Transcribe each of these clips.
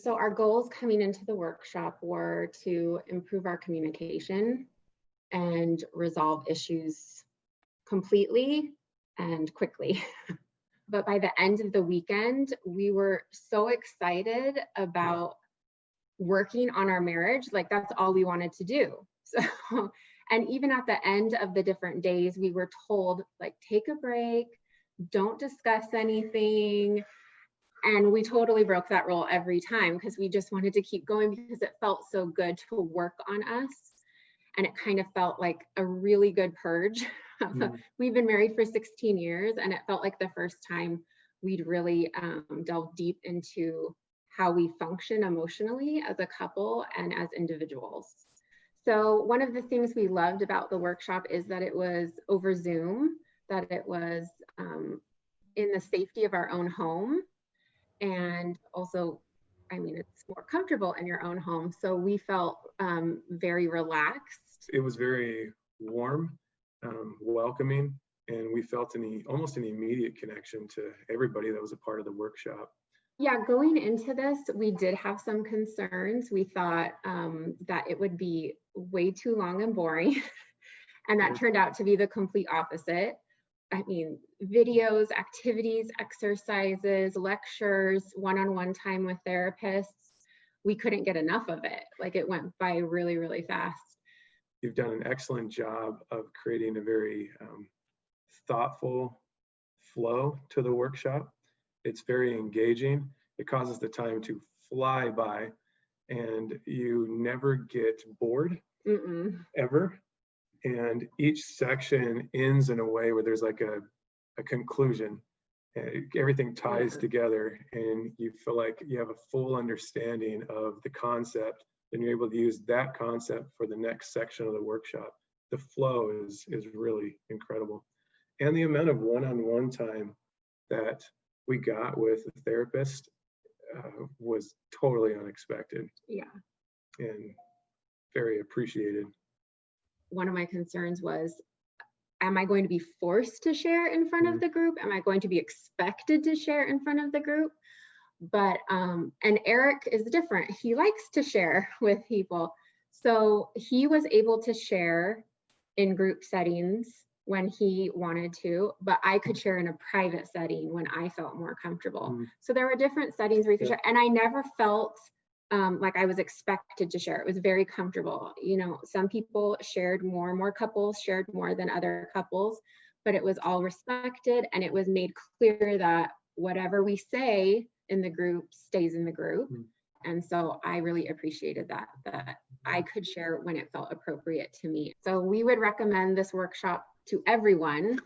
So our goals coming into the workshop were to improve our communication and resolve issues completely and quickly. But by the end of the weekend, we were so excited about working on our marriage. Like, that's all we wanted to do. So, and even at the end of the different days, we were told, like, take a break, don't discuss anything. And we totally broke that rule every time because we just wanted to keep going because it felt so good to work on us. And it kind of felt like a really good purge. We've been married for 16 years, and it felt like the first time we'd really delved deep into how we function emotionally as a couple and as individuals. So one of the things we loved about the workshop is that it was over Zoom, that it was in the safety of our own home. And also, I mean, it's more comfortable in your own home. So we felt very relaxed. It was very warm, welcoming, and we felt almost an immediate connection to everybody that was a part of the workshop. Yeah, going into this, we did have some concerns. We thought that it would be way too long and boring. And that turned out to be the complete opposite. I mean, videos, activities, exercises, lectures, one-on-one time with therapists. We couldn't get enough of it. Like, it went by really, really fast. You've done an excellent job of creating a very thoughtful flow to the workshop. It's very engaging. It causes the time to fly by, and you never get bored, ever. And each section ends in a way where there's like a conclusion. Everything ties together, and you feel like you have a full understanding of the concept, and you're able to use that concept for the next section of the workshop. The flow is really incredible. And the amount of one-on-one time that we got with the therapist was totally unexpected. Yeah. And very appreciated. One of my concerns was, am I going to be forced to share in front of the group? Am I going to be expected to share in front of the group? But, and Eric is different. He likes to share with people. So he was able to share in group settings when he wanted to, but I could share in a private setting when I felt more comfortable. So there were different settings where you could share, and I never felt like I was expected to share. It was very comfortable. You know, some people shared more couples shared more than other couples, but it was all respected, and it was made clear that whatever we say in the group stays in the group. And so I really appreciated that I could share when it felt appropriate to me. So we would recommend this workshop to everyone.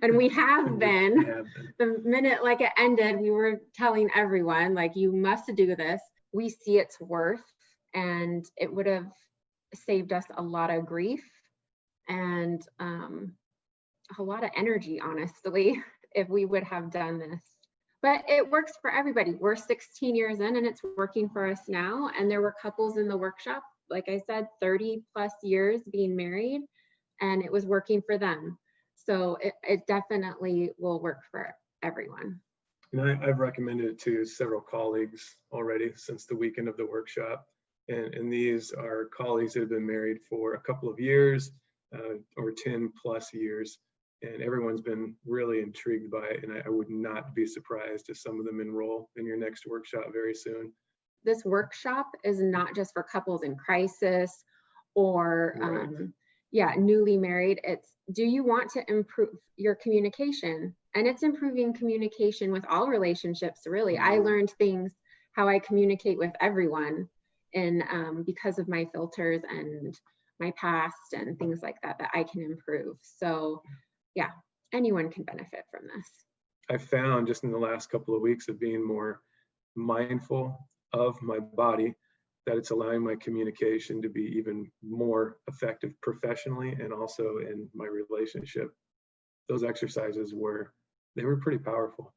And we have been. The minute like it ended, we were telling everyone, like, you must do this. We see its worth, and it would have saved us a lot of grief and a lot of energy, honestly, if we would have done this. But it works for everybody. We're 16 years in, and it's working for us now. And there were couples in the workshop, like I said, 30 plus years being married, and it was working for them. So it definitely will work for everyone. And I've recommended it to several colleagues already since the weekend of the workshop. And these are colleagues that have been married for a couple of years or 10 plus years. And everyone's been really intrigued by it. And I would not be surprised if some of them enroll in your next workshop very soon. This workshop is not just for couples in crisis or newly married. It's, do you want to improve your communication? And it's improving communication with all relationships, really. I learned things, how I communicate with everyone, and because of my filters and my past and things like that, that I can improve. So yeah, anyone can benefit from this. I found just in the last couple of weeks of being more mindful of my body, that it's allowing my communication to be even more effective professionally and also in my relationship. Those exercises were pretty powerful.